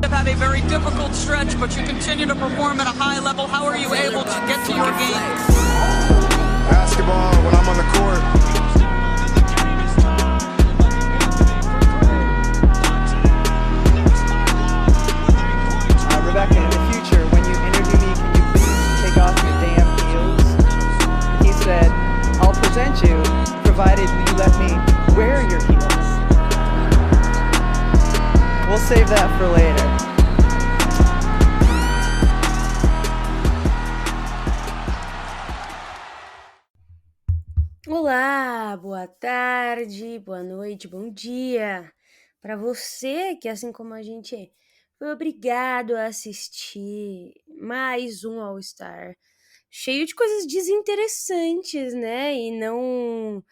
have had a very difficult stretch, but you continue to perform at a high level. How are you able to get to your game? Basketball when I'm on the court. Rebecca, in the future, when you interview me, can you please take off your damn heels? He said, I'll present you, provided you let me wear your heels. We'll save that for later. Olá, boa tarde, boa noite, bom dia para você que, assim como a gente, foi obrigado a assistir mais um All-Star cheio de coisas desinteressantes, né? E não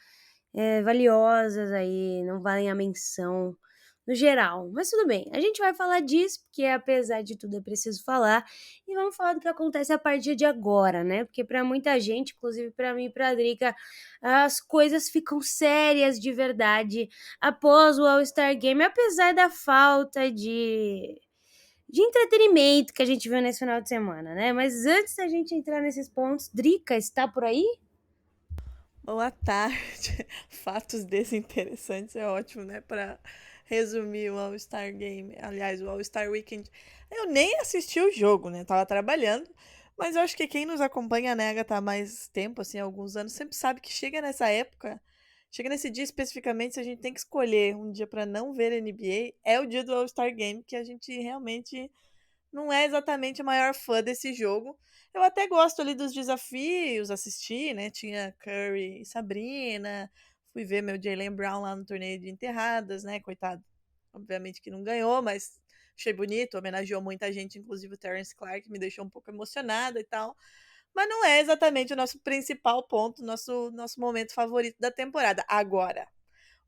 valiosas aí, não valem a menção no geral. Mas tudo bem, a gente vai falar disso, porque apesar de tudo é preciso falar. E vamos falar do que acontece a partir de agora, né? Porque para muita gente, inclusive para mim e pra Drica, as coisas ficam sérias de verdade após o All-Star Game, apesar da falta de entretenimento que a gente viu nesse final de semana, né? Mas antes da gente entrar nesses pontos, Drica, está por aí? Boa tarde. Fatos desinteressantes é ótimo, né? Para resumir o All-Star Game. Aliás, o All-Star Weekend. Eu nem assisti o jogo, né? Tava trabalhando. Mas eu acho que quem nos acompanha, né, Agatha, há mais tempo, assim, há alguns anos, sempre sabe que chega nessa época, chega nesse dia especificamente, se a gente tem que escolher um dia para não ver NBA, é o dia do All-Star Game, que a gente realmente não é exatamente a maior fã desse jogo. Eu até gosto ali dos desafios, assisti, né? Tinha Curry e Sabrina. Fui ver meu Jaylen Brown lá no torneio de enterradas, né? Coitado. Obviamente que não ganhou, mas achei bonito, homenageou muita gente, inclusive o Terence Clark, me deixou um pouco emocionada e tal. Mas não é exatamente o nosso principal ponto, nosso momento favorito da temporada. Agora,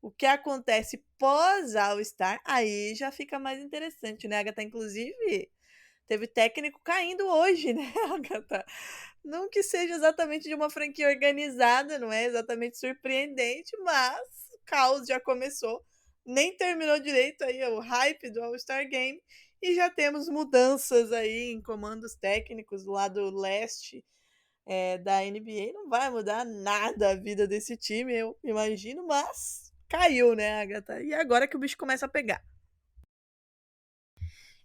o que acontece pós All-Star, aí já fica mais interessante, né, Agatha? Inclusive, teve técnico caindo hoje, né, Agatha? Não que seja exatamente de uma franquia organizada, não é exatamente surpreendente, mas o caos já começou. Nem terminou direito aí o hype do All-Star Game e já temos mudanças aí em comandos técnicos do lado leste da NBA. Não vai mudar nada a vida desse time, eu imagino, mas caiu, né, Agatha? E agora que o bicho começa a pegar.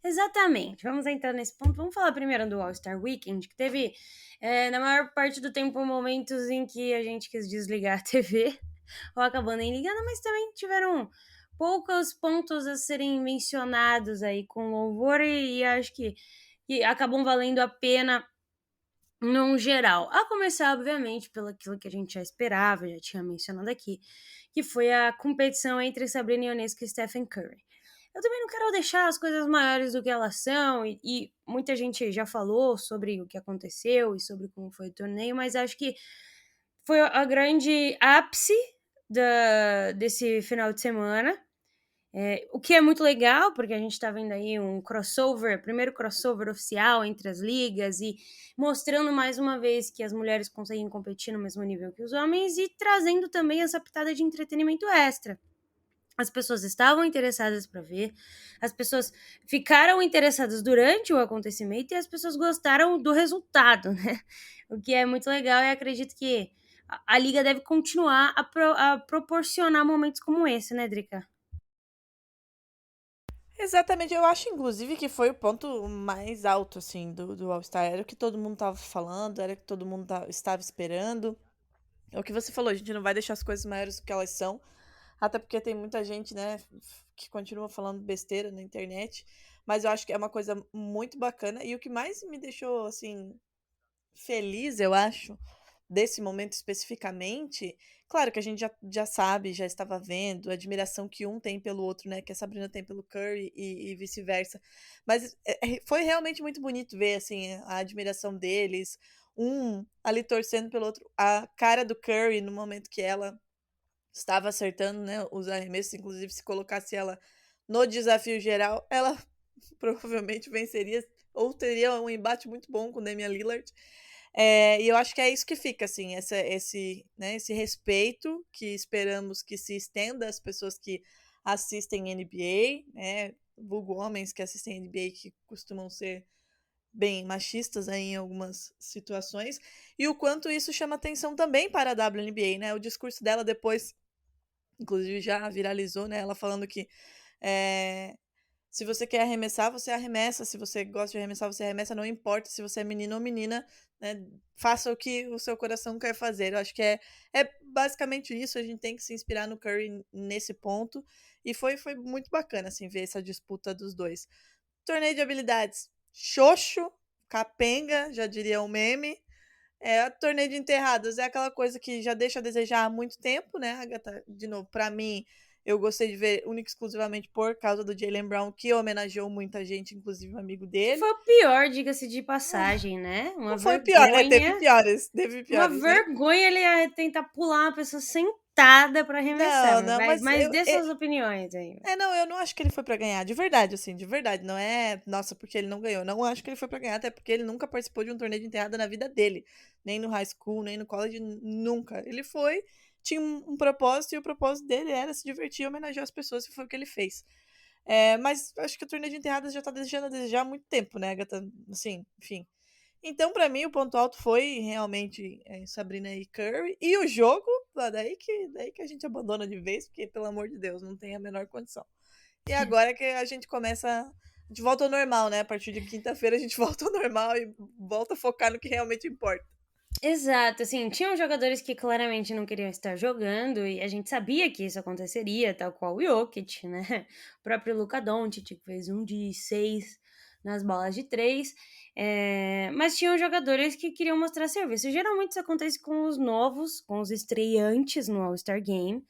Exatamente, vamos entrar nesse ponto. Vamos falar primeiro do All-Star Weekend, que teve, na maior parte do tempo, momentos em que a gente quis desligar a TV, ou acabou nem ligando, mas também tiveram poucos pontos a serem mencionados aí com louvor e acho que acabam valendo a pena num geral. A começar, obviamente, pelo aquilo que a gente já esperava, já tinha mencionado aqui, que foi a competição entre Sabrina Ionescu e Stephen Curry. Eu também não quero deixar as coisas maiores do que elas são, e muita gente já falou sobre o que aconteceu e sobre como foi o torneio, mas acho que foi a grande ápice desse final de semana. O que é muito legal, porque a gente tá vendo aí um crossover, primeiro crossover oficial entre as ligas e mostrando mais uma vez que as mulheres conseguem competir no mesmo nível que os homens e trazendo também essa pitada de entretenimento extra. As pessoas estavam interessadas para ver, as pessoas ficaram interessadas durante o acontecimento e as pessoas gostaram do resultado, né? O que é muito legal e acredito que a liga deve continuar a proporcionar momentos como esse, né, Drica? Exatamente, eu acho inclusive que foi o ponto mais alto, assim, do All-Star. Era o que todo mundo tava falando, era o que todo mundo estava esperando. É o que você falou, a gente não vai deixar as coisas maiores do que elas são. Até porque tem muita gente, né, que continua falando besteira na internet. Mas eu acho que é uma coisa muito bacana. E o que mais me deixou, assim, feliz, eu acho, desse momento especificamente, claro que a gente já sabe, já estava vendo a admiração que um tem pelo outro, né, que a Sabrina tem pelo Curry e vice-versa, mas foi realmente muito bonito ver, assim, a admiração deles, um ali torcendo pelo outro, a cara do Curry no momento que ela estava acertando, né, os arremessos, inclusive se colocasse ela no desafio geral, ela provavelmente venceria ou teria um embate muito bom com Damian Lillard. E eu acho que é isso que fica, assim, esse respeito que esperamos que se estenda às pessoas que assistem NBA, né? vulgo homens que assistem NBA, que costumam ser bem machistas aí em algumas situações, e o quanto isso chama atenção também para a WNBA, né? O discurso dela depois, inclusive, já viralizou, né? Ela falando que se você quer arremessar, você arremessa. Se você gosta de arremessar, você arremessa. Não importa se você é menino ou menina, né? Faça o que o seu coração quer fazer. Eu acho que é basicamente isso. A gente tem que se inspirar no Curry nesse ponto. E foi muito bacana, assim, ver essa disputa dos dois. Torneio de habilidades. Xoxo, capenga, já diria o meme. Torneio de enterradas é aquela coisa que já deixa a desejar há muito tempo, né, Agatha? De novo, pra mim, eu gostei de ver única e exclusivamente por causa do Jaylen Brown, que homenageou muita gente, inclusive um amigo dele. Foi o pior, diga-se de passagem, né? Uma Não foi o vergonha. pior, né? Teve piores, Uma né? vergonha ele ia tentar pular uma pessoa sentada pra arremessar. Não, mas dê suas opiniões aí. Não, eu não acho que ele foi pra ganhar, de verdade, assim, de verdade. Não é, nossa, porque ele não ganhou. Não acho que ele foi pra ganhar, até porque ele nunca participou de um torneio de enterrada na vida dele. Nem no high school, nem no college, nunca. Ele tinha um propósito, e o propósito dele era se divertir e homenagear as pessoas, e foi o que ele fez. Mas acho que o torneio de enterradas já tá deixando a desejar há muito tempo, né, Agatha? Assim, enfim. Então, pra mim, o ponto alto foi realmente Sabrina e Curry. E o jogo, daí que a gente abandona de vez, porque, pelo amor de Deus, não tem a menor condição. E agora que a gente começa. A gente volta ao normal, né? A partir de quinta-feira a gente volta ao normal e volta a focar no que realmente importa. Exato, assim, tinham jogadores que claramente não queriam estar jogando e a gente sabia que isso aconteceria, tal qual o Jokic, né? O próprio Luka Doncic fez 1 de 6 nas bolas de 3, mas tinham jogadores que queriam mostrar serviço. Geralmente isso acontece com os novos, com os estreantes no All-Star Game,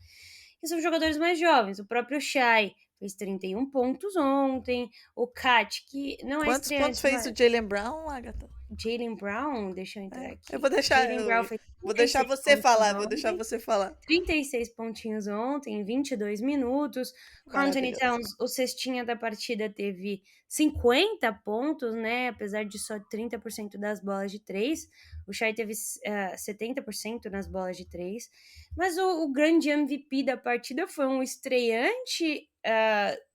que são jogadores mais jovens. O próprio Shai fez 31 pontos ontem, o Kat, que não é Quantos estreante, pontos fez o Jaylen Brown, Agatha? Jaylen Brown, deixa eu entrar aqui. Eu vou deixar, Jaylen Brown fez vou deixar 36 você falar, pontos vou deixar ontem, você falar. 36 pontinhos ontem, em 22 minutos. Karl Anthony Maravilhoso. Towns, o cestinha da partida, teve 50 pontos, né? Apesar de só 30% das bolas de 3. O Shai teve 70% nas bolas de 3. Mas o grande MVP da partida foi um estreante,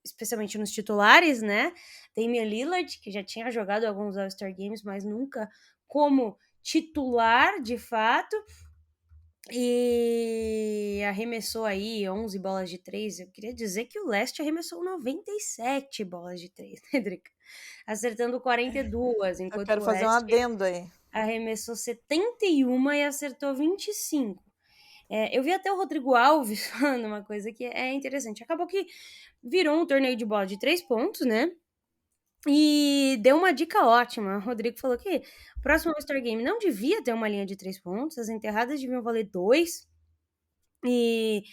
especialmente nos titulares, né? Damian Lillard, que já tinha jogado alguns All-Star Games, mas nunca como titular, de fato. E arremessou aí 11 bolas de 3. Eu queria dizer que o Leste arremessou 97 bolas de 3, né, Drica? Acertando 42, Eu enquanto quero o fazer um Oeste adendo aí. arremessou 71 e acertou 25. Eu vi até o Rodrigo Alves falando uma coisa que é interessante. Acabou que virou um torneio de bola de 3 pontos, né? E deu uma dica ótima. O Rodrigo falou que o próximo All-Star Game não devia ter uma linha de 3 pontos, as enterradas deviam valer 2. E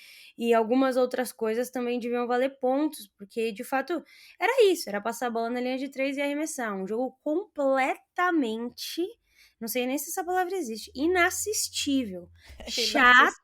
algumas outras coisas também deviam valer pontos, porque de fato era isso, era passar a bola na linha de 3 e arremessar. Um jogo completamente, não sei nem se essa palavra existe, inassistível. Chato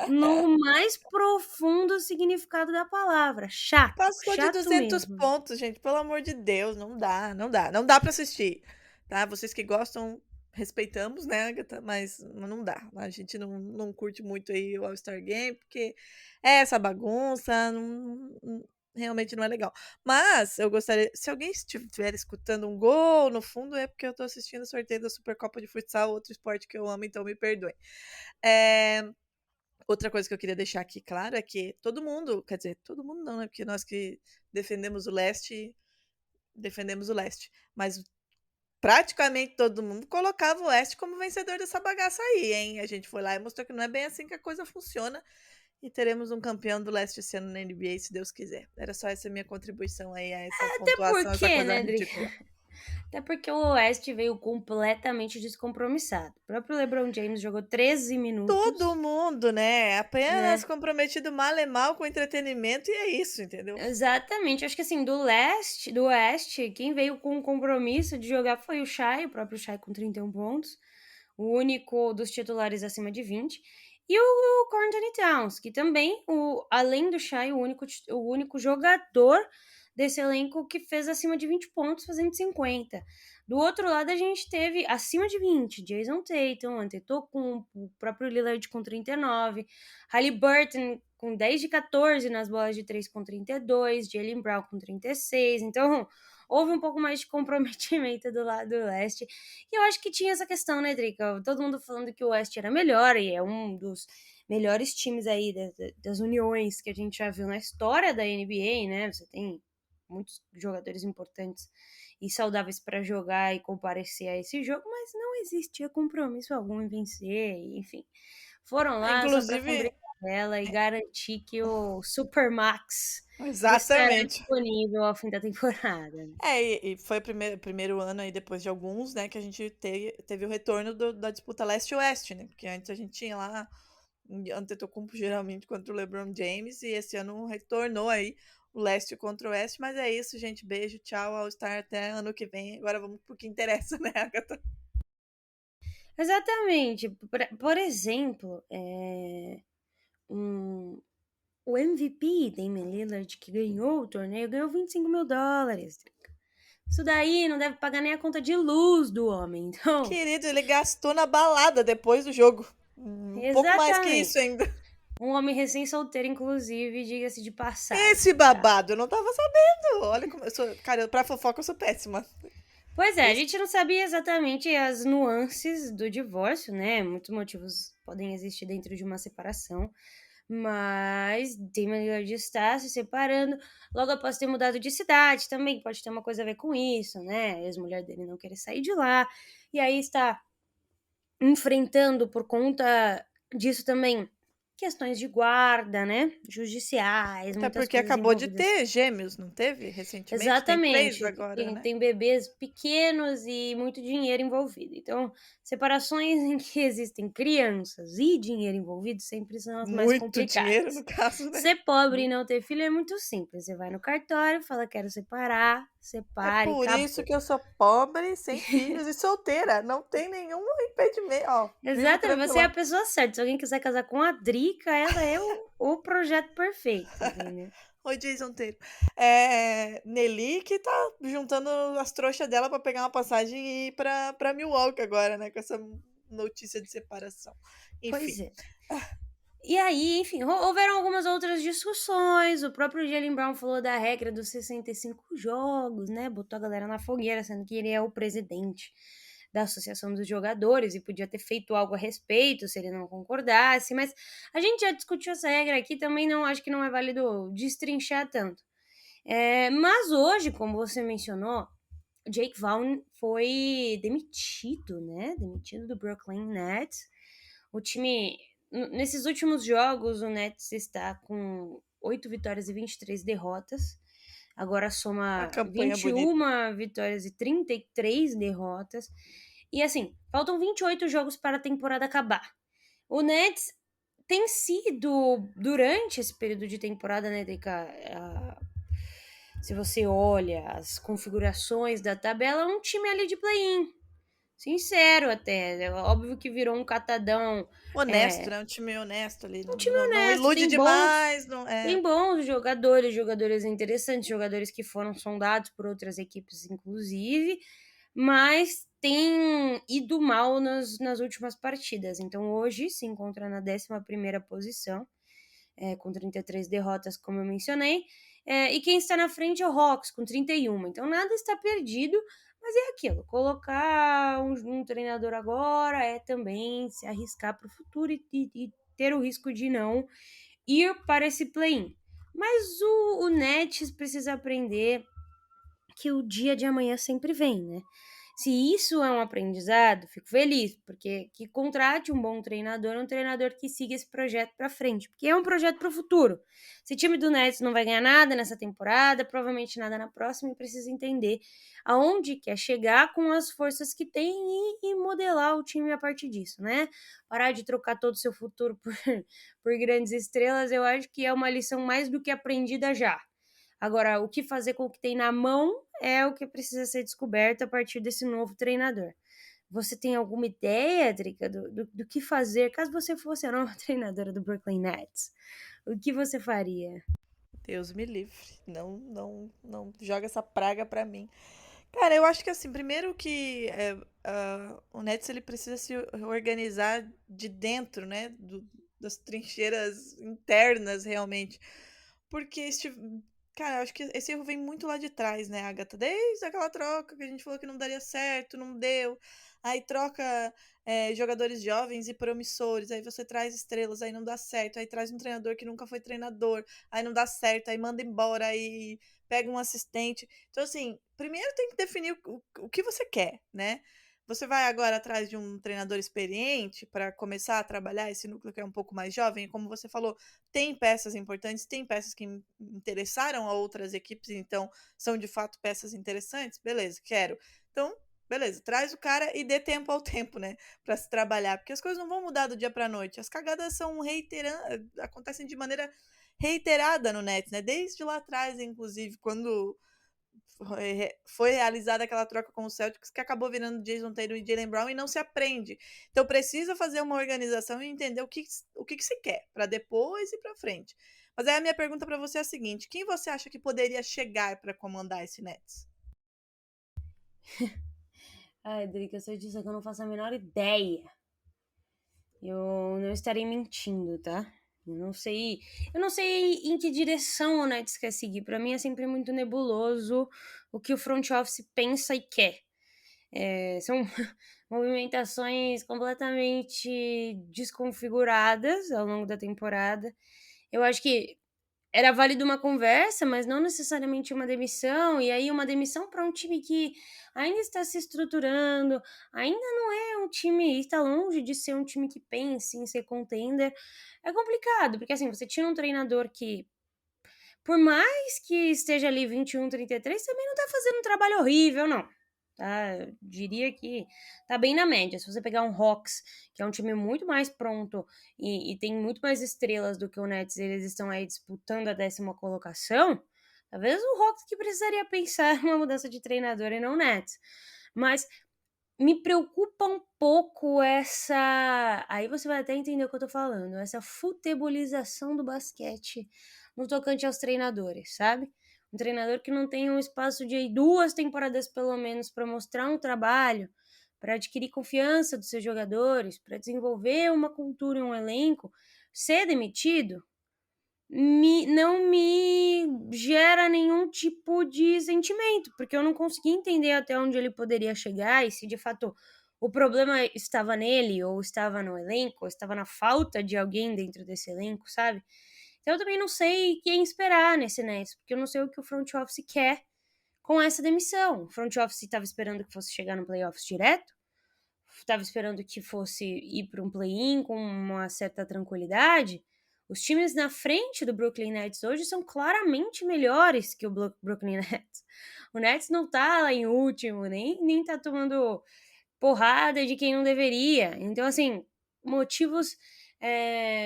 no mais profundo significado da palavra. Chato. Passou de Chato 200 mesmo. pontos, gente. Pelo amor de Deus, não dá. Não dá pra assistir, tá? Vocês que gostam, respeitamos, né, Agatha? Mas não dá. A gente não curte muito aí o All-Star Game, porque é essa bagunça, realmente não é legal. Mas eu gostaria, se alguém estiver escutando um gol no fundo, é porque eu tô assistindo o sorteio da Supercopa de Futsal, outro esporte que eu amo, então me perdoem. Outra coisa que eu queria deixar aqui claro é que todo mundo, quer dizer, todo mundo não, né? Porque nós que defendemos o leste, mas praticamente todo mundo colocava o Oeste como vencedor dessa bagaça aí, hein? A gente foi lá e mostrou que não é bem assim que a coisa funciona. E teremos um campeão do Leste esse ano na NBA, se Deus quiser. Era só essa minha contribuição aí a essa pontuação, essa coisa né, ridícula. Até porque o Oeste veio completamente descompromissado. O próprio LeBron James jogou 13 minutos. Todo mundo, né? Apenas comprometido mal e mal com entretenimento e é isso, entendeu? Exatamente. Acho que assim, do Oeste, quem veio com o compromisso de jogar foi o Shai, o próprio Shai com 31 pontos. O único dos titulares acima de 20. E o Karl Anthony Towns, que também, além do Shai, o único jogador desse elenco que fez acima de 20 pontos, fazendo 50. Do outro lado, a gente teve acima de 20, Jason Tatum, Antetokounmpo, o próprio Lillard com 39, Haliburton com 10 de 14 nas bolas de 3 com 32, Jaylen Brown com 36, então houve um pouco mais de comprometimento do lado do leste, e eu acho que tinha essa questão, né, Drica? Todo mundo falando que o Oeste era melhor, e é um dos melhores times aí das uniões que a gente já viu na história da NBA, né? Você tem muitos jogadores importantes e saudáveis para jogar e comparecer a esse jogo, mas não existia compromisso algum em vencer, enfim. Foram lá só para cumprir Inclusive, a tabela e garantir que o Supermax estará exatamente. disponível ao fim da temporada. E foi o primeiro ano aí, depois de alguns, né, que a gente teve o retorno da disputa leste-oeste, né? Porque antes a gente tinha lá Antetokounmpo geralmente contra o LeBron James, e esse ano retornou aí o leste contra o oeste, mas é isso, gente. Beijo, tchau, All-Star, até ano que vem. Agora vamos pro que interessa, né, Agatha? Exatamente. Por exemplo, o MVP, Damian Lillard, que ganhou o torneio, ganhou $25 mil. Isso daí não deve pagar nem a conta de luz do homem, então... Querido, ele gastou na balada depois do jogo. Pouco mais que Exatamente. isso ainda. Um homem recém-solteiro, inclusive, diga-se de passagem. Esse babado, eu não tava sabendo. Olha como eu sou... Cara, pra fofoca eu sou péssima. Pois é, a gente não sabia exatamente as nuances do divórcio, né? Muitos motivos podem existir dentro de uma separação, mas Damian Lillard está se separando logo após ter mudado de cidade também, pode ter uma coisa a ver com isso, né? A ex-mulher dele não querer sair de lá, e aí está enfrentando por conta disso também questões de guarda, né? Judiciais, Até muitas porque coisas acabou de envolvidas. ter gêmeos, não teve? Recentemente? Tem 3 Exatamente, agora, né? tem bebês pequenos e muito dinheiro envolvido. Então, separações em que existem crianças e dinheiro envolvido sempre são as mais Muito dinheiro, complicadas. no caso, né? Ser pobre e não ter filho é muito simples. Você vai no cartório, fala quero separar, É separa e por isso acabou. que eu sou pobre, sem filhos e solteira. Não tem nenhum impedimento. Ó, vivo Exatamente, você é a tranquila. pessoa certa. Se alguém quiser casar com a Drica, ela é o projeto perfeito, entendeu? Oi, Jason Taylor. Nelly que tá juntando as trouxas dela pra pegar uma passagem e ir pra Milwaukee agora, né? Com essa notícia de separação. Pois Enfim. é. E aí, enfim, houveram algumas outras discussões. O próprio Jaylen Brown falou da regra dos 65 jogos, né? Botou a galera na fogueira, sendo que ele é o presidente da Associação dos Jogadores e podia ter feito algo a respeito se ele não concordasse. Mas a gente já discutiu essa regra aqui, também não acho que não é válido destrinchar tanto. Mas hoje, como você mencionou, Jake Vaughn foi demitido, né? Demitido do Brooklyn Nets. O time, nesses últimos jogos, o Nets está com 8 vitórias e 23 derrotas. Agora Uma soma campanha 21 bonita. vitórias e 33 derrotas. E assim, faltam 28 jogos para a temporada acabar. O Nets tem sido, durante esse período de temporada, né, Drica, se você olha as configurações da tabela, é um time ali de play-in. Sincero até. É óbvio que virou um catadão. Honesto, né? Um time honesto ali. Um time Não honesto, ilude demais. Não, tem bons jogadores interessantes, jogadores que foram sondados por outras equipes, inclusive, mas tem ido mal nas últimas partidas. Então hoje se encontra na 11ª posição, com 33 derrotas, como eu mencionei. E quem está na frente é o Hawks, com 31. Então nada está perdido, mas é aquilo. Colocar um treinador agora é também se arriscar para o futuro e ter o risco de não ir para esse play-in. Mas o Nets precisa aprender que o dia de amanhã sempre vem, né? Se isso é um aprendizado, fico feliz, porque que contrate um bom treinador, um treinador que siga esse projeto para frente, porque é um projeto para o futuro. Se o time do Nets não vai ganhar nada nessa temporada, provavelmente nada na próxima, e precisa entender aonde quer chegar com as forças que tem e modelar o time a partir disso, né? Parar de trocar todo o seu futuro por grandes estrelas, eu acho que é uma lição mais do que aprendida já. Agora, o que fazer com o que tem na mão é o que precisa ser descoberto a partir desse novo treinador. Você tem alguma ideia, Drica, do que fazer caso você fosse a nova treinadora do Brooklyn Nets? O que você faria? Deus me livre. Não joga essa praga pra mim. Cara, eu acho que assim, primeiro que o Nets ele precisa se organizar de dentro, né? das trincheiras internas, realmente. Porque, cara, eu acho que esse erro vem muito lá de trás, né, Agatha? Desde aquela troca que a gente falou que não daria certo, não deu. Aí troca jogadores jovens e promissores, aí você traz estrelas, aí não dá certo. Aí traz um treinador que nunca foi treinador, aí não dá certo, aí manda embora, aí pega um assistente. Então, assim, primeiro tem que definir o que você quer, né? Você vai agora atrás de um treinador experiente para começar a trabalhar esse núcleo que é um pouco mais jovem, e como você falou, tem peças importantes, tem peças que interessaram a outras equipes, então são de fato peças interessantes, beleza, quero. Então, beleza, traz o cara e dê tempo ao tempo, né, para se trabalhar, porque as coisas não vão mudar do dia para noite. As cagadas acontecem de maneira reiterada no Nets, né? Desde lá atrás, inclusive, quando foi realizada aquela troca com o Celtics, que acabou virando Jason Tatum e Jaylen Brown, e não se aprende. Então precisa fazer uma organização e entender o que se quer, para depois ir para frente. Mas aí a minha pergunta para você é a seguinte: quem você acha que poderia chegar para comandar esse Nets? Ai, Drica, se eu disser que eu não faço a menor ideia, eu não estarei mentindo, tá? Eu não sei em que direção o Nets quer seguir. Pra mim é sempre muito nebuloso o que o front office pensa e quer. São movimentações completamente desconfiguradas ao longo da temporada. Eu acho que era válido uma conversa, mas não necessariamente uma demissão. E aí, uma demissão para um time que ainda está se estruturando, ainda não é um time, está longe de ser um time que pense em ser contender. É complicado, porque assim, você tinha um treinador que, por mais que esteja ali 21, 33, também não tá fazendo um trabalho horrível, não. Tá? Eu diria que tá bem na média. Se você pegar um Hawks, que é um time muito mais pronto e tem muito mais estrelas do que o Nets, eles estão aí disputando a 10ª colocação, talvez o Hawks que precisaria pensar numa mudança de treinador e não o Nets. Mas me preocupa um pouco essa... Aí você vai até entender o que eu tô falando. Essa futebolização do basquete no tocante aos treinadores, sabe? Um treinador que não tem um espaço de 2 temporadas pelo menos para mostrar um trabalho, para adquirir confiança dos seus jogadores, para desenvolver uma cultura e um elenco, ser demitido não me gera nenhum tipo de sentimento, porque eu não consegui entender até onde ele poderia chegar e se de fato o problema estava nele, ou estava no elenco, ou estava na falta de alguém dentro desse elenco, sabe? Então eu também não sei quem esperar nesse Nets, porque eu não sei o que o front office quer com essa demissão. O front office estava esperando que fosse chegar no playoffs direto, estava esperando que fosse ir para um play-in com uma certa tranquilidade. Os times na frente do Brooklyn Nets hoje são claramente melhores que o Brooklyn Nets. O Nets não tá lá em último, nem tá tomando porrada de quem não deveria. Então, assim, motivos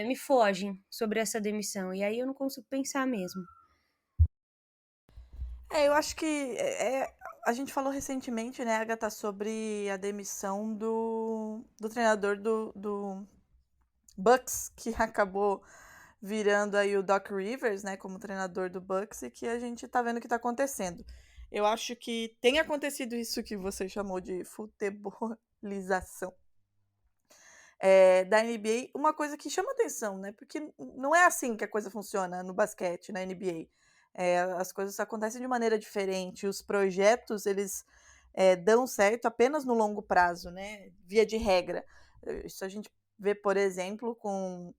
me fogem sobre essa demissão. E aí eu não consigo pensar mesmo. Eu acho que a gente falou recentemente, né, Agatha, sobre a demissão do treinador do Bucks, que acabou virando aí o Doc Rivers, né, como treinador do Bucks, e que a gente tá vendo o que tá acontecendo. Eu acho que tem acontecido isso que você chamou de futebolização da NBA, uma coisa que chama atenção, né, porque não é assim que a coisa funciona no basquete, na NBA. As coisas acontecem de maneira diferente, os projetos, eles dão certo apenas no longo prazo, né, via de regra. Isso a gente vê, por exemplo, com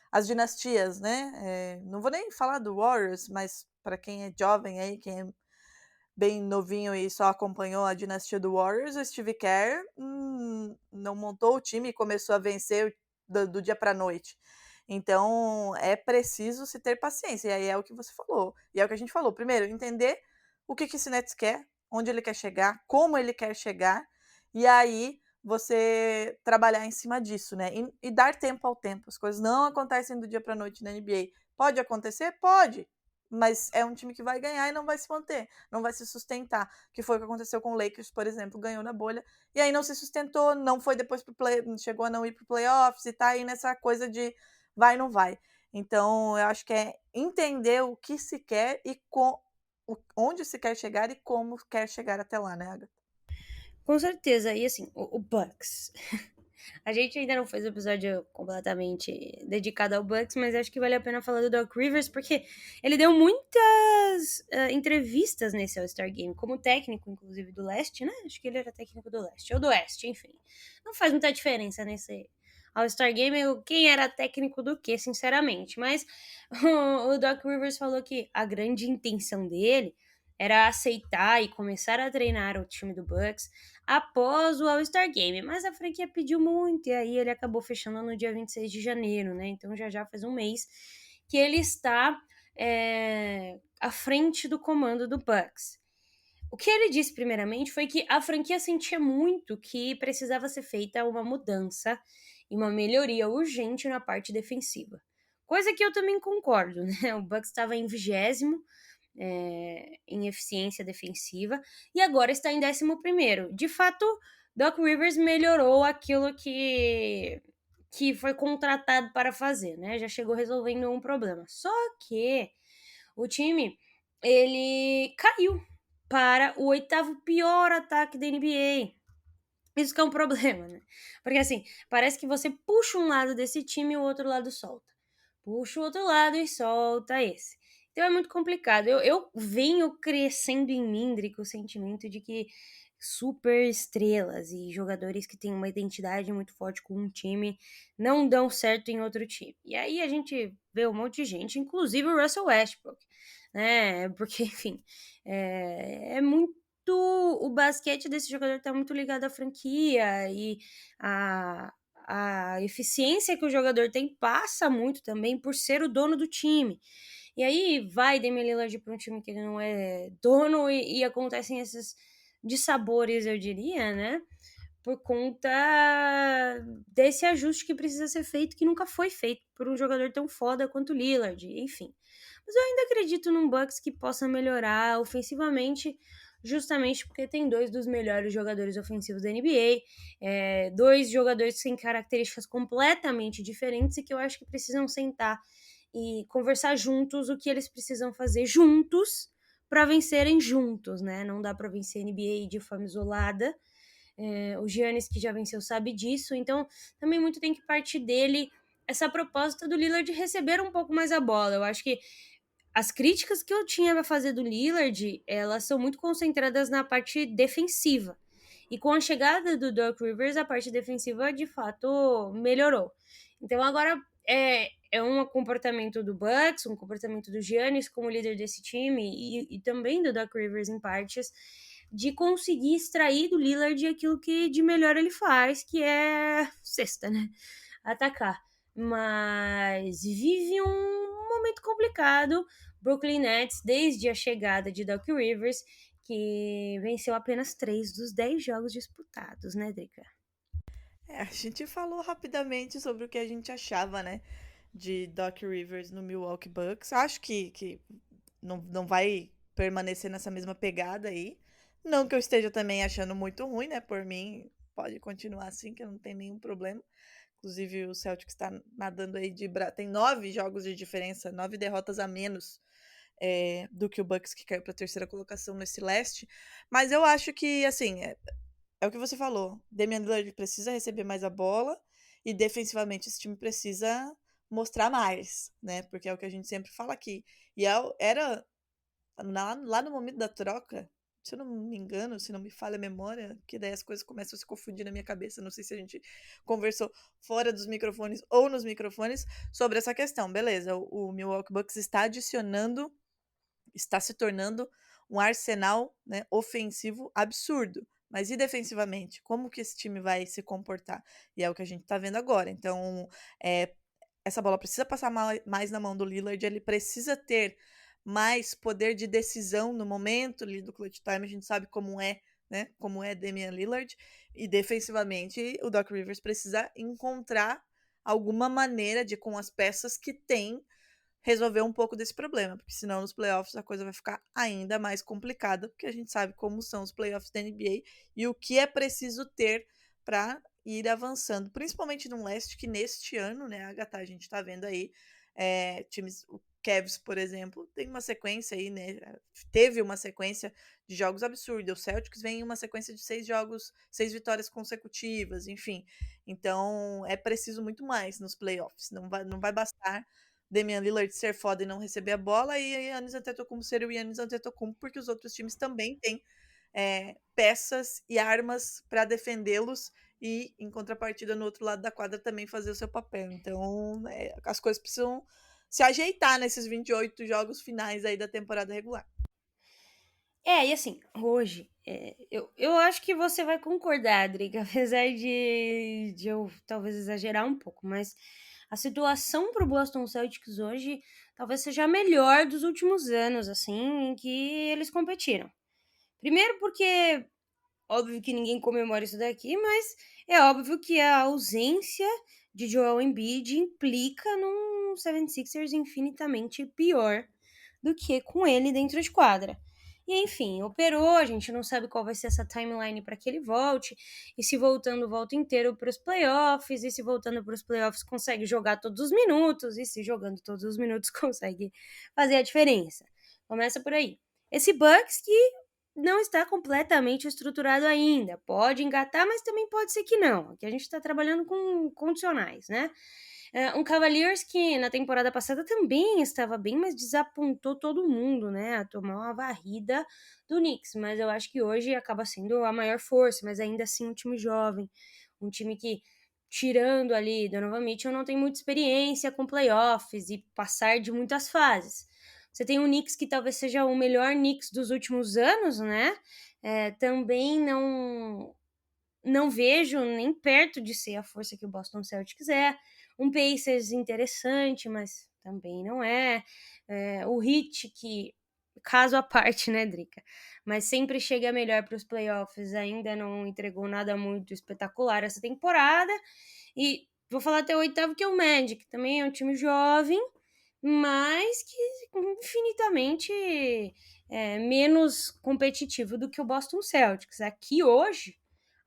as dinastias, né? Não vou nem falar do Warriors, mas para quem é jovem aí, quem é bem novinho e só acompanhou a dinastia do Warriors, o Steve Kerr não montou o time e começou a vencer do dia para a noite. Então, é preciso se ter paciência. E aí é o que você falou. E é o que a gente falou. Primeiro, entender o que esse Nets quer, onde ele quer chegar, como ele quer chegar. E aí, você trabalhar em cima disso, né? E dar tempo ao tempo. As coisas não acontecem do dia para a noite na NBA. Pode acontecer? Pode. Mas é um time que vai ganhar e não vai se manter, não vai se sustentar. Que foi o que aconteceu com o Lakers, por exemplo, ganhou na bolha, e aí não se sustentou, não foi depois pro chegou a não ir pro playoffs, e tá aí nessa coisa de vai, não vai. Então, eu acho que é entender o que se quer e onde se quer chegar e como quer chegar até lá, né, Agatha? Com certeza. E assim, o Bucks A gente ainda não fez o episódio completamente dedicado ao Bucks, mas acho que vale a pena falar do Doc Rivers, porque ele deu muitas entrevistas nesse All-Star Game, como técnico, inclusive, do Leste, né? Acho que ele era técnico do Leste, ou do Oeste, enfim. Não faz muita diferença nesse All-Star Game quem era técnico do que, sinceramente. Mas o Doc Rivers falou que a grande intenção dele era aceitar e começar a treinar o time do Bucks após o All-Star Game, mas a franquia pediu muito, e aí ele acabou fechando no dia 26 de janeiro, né? Então já faz um mês que ele está à frente do comando do Bucks. O que ele disse primeiramente foi que a franquia sentia muito que precisava ser feita uma mudança e uma melhoria urgente na parte defensiva. Coisa que eu também concordo, né? O Bucks estava em 20º, em eficiência defensiva, e agora está em 11º. De fato, Doc Rivers melhorou aquilo que foi contratado para fazer, né? Já chegou resolvendo um problema. Só que o time, ele caiu para o 8º pior ataque da NBA. Isso que é um problema, né? Porque assim, parece que você puxa um lado desse time e o outro lado solta. Puxa o outro lado e solta esse. Então é muito complicado. Eu venho crescendo em mim, Drica, o sentimento de que super estrelas e jogadores que têm uma identidade muito forte com um time não dão certo em outro time. E aí a gente vê um monte de gente, inclusive o Russell Westbrook, né? Porque, enfim, é muito. O basquete desse jogador tá muito ligado à franquia e a eficiência que o jogador tem passa muito também por ser o dono do time. E aí vai Damian Lillard para um time que ele não é dono e acontecem esses dissabores, eu diria, né? Por conta desse ajuste que precisa ser feito, que nunca foi feito por um jogador tão foda quanto o Lillard, enfim. Mas eu ainda acredito num Bucks que possa melhorar ofensivamente, justamente porque tem 2 dos melhores jogadores ofensivos da NBA, 2 jogadores que têm características completamente diferentes e que eu acho que precisam sentar e conversar juntos o que eles precisam fazer juntos para vencerem juntos, né? Não dá para vencer a NBA de forma isolada. O Giannis, que já venceu, sabe disso, então também muito tem que partir dele essa proposta do Lillard de receber um pouco mais a bola. Eu acho que as críticas que eu tinha a fazer do Lillard, elas são muito concentradas na parte defensiva. E com a chegada do Doc Rivers, a parte defensiva, de fato, melhorou. Então agora é um comportamento do Bucks, um comportamento do Giannis como líder desse time e também do Doc Rivers em partes, de conseguir extrair do Lillard aquilo que de melhor ele faz, que é cesta, né? Atacar. Mas vive um momento complicado. Brooklyn Nets, desde a chegada de Doc Rivers, que venceu apenas 3 dos 10 jogos disputados, né, Drica? A gente falou rapidamente sobre o que a gente achava, né, de Doc Rivers no Milwaukee Bucks. Acho que não vai permanecer nessa mesma pegada aí. Não que eu esteja também achando muito ruim, né? Por mim, pode continuar assim, que eu não tenho nenhum problema. Inclusive, o Celtics está nadando aí tem 9 jogos de diferença, 9 derrotas a menos do que o Bucks, que caiu para a 3ª colocação nesse leste. Mas eu acho que, assim, é o que você falou. Damian Lillard precisa receber mais a bola e defensivamente esse time precisa mostrar mais, né? Porque é o que a gente sempre fala aqui. E era lá no momento da troca, se eu não me engano, se não me falha a memória, que daí as coisas começam a se confundir na minha cabeça, não sei se a gente conversou fora dos microfones ou nos microfones sobre essa questão. Beleza, o Milwaukee Bucks está se tornando um arsenal, né, ofensivo absurdo. Mas e defensivamente? Como que esse time vai se comportar? E é o que a gente tá vendo agora. Então, essa bola precisa passar mais na mão do Lillard, ele precisa ter mais poder de decisão no momento ali do clutch time. A gente sabe como é, né? Como é Damian Lillard. E defensivamente, o Doc Rivers precisa encontrar alguma maneira de, com as peças que tem, resolver um pouco desse problema, porque senão nos playoffs a coisa vai ficar ainda mais complicada, porque a gente sabe como são os playoffs da NBA e o que é preciso ter para ir avançando, principalmente no leste, que neste ano, né, Agatha, a gente tá vendo aí times, Cavs, por exemplo, tem uma sequência aí, né? Teve uma sequência de jogos absurda. O Celtics vem em uma sequência de 6 jogos, 6 vitórias consecutivas, enfim. Então, é preciso muito mais nos playoffs. Não vai bastar Damian Lillard ser foda e não receber a bola e Giannis Antetokounmpo ser o Giannis Antetokounmpo, porque os outros times também têm peças e armas para defendê-los e, em contrapartida, no outro lado da quadra também fazer o seu papel. Então, as coisas precisam se ajeitar nesses 28 jogos finais aí da temporada regular. E assim, hoje, eu acho que você vai concordar, Drica, apesar de eu talvez exagerar um pouco, mas a situação pro Boston Celtics hoje talvez seja a melhor dos últimos anos, assim, em que eles competiram. Primeiro porque, óbvio que ninguém comemora isso daqui, mas é óbvio que a ausência de Joel Embiid implica num 76ers infinitamente pior do que com ele dentro de quadra. E enfim, operou, a gente não sabe qual vai ser essa timeline para que ele volte, e se voltando, volta inteiro para os playoffs, e se voltando para os playoffs consegue jogar todos os minutos, e se jogando todos os minutos consegue fazer a diferença. Começa por aí. Esse Bucks que não está completamente estruturado ainda, pode engatar, mas também pode ser que não, aqui a gente está trabalhando com condicionais, né? Um Cavaliers que na temporada passada também estava bem, mas desapontou todo mundo, né? A tomar uma varrida do Knicks. Mas eu acho que hoje acaba sendo a maior força, mas ainda assim um time jovem. Um time que, tirando ali Donovan Mitchell, não tem muita experiência com playoffs e passar de muitas fases. Você tem o Knicks que talvez seja o melhor Knicks dos últimos anos, né? Também não vejo nem perto de ser a força que o Boston Celtics é. Um Pacers interessante, mas também não é. O Heat, que caso à parte, né, Drica? Mas sempre chega melhor para os playoffs, ainda não entregou nada muito espetacular essa temporada. E vou falar até o oitavo, que é o Magic, também é um time jovem, mas que infinitamente menos competitivo do que o Boston Celtics. Aqui hoje,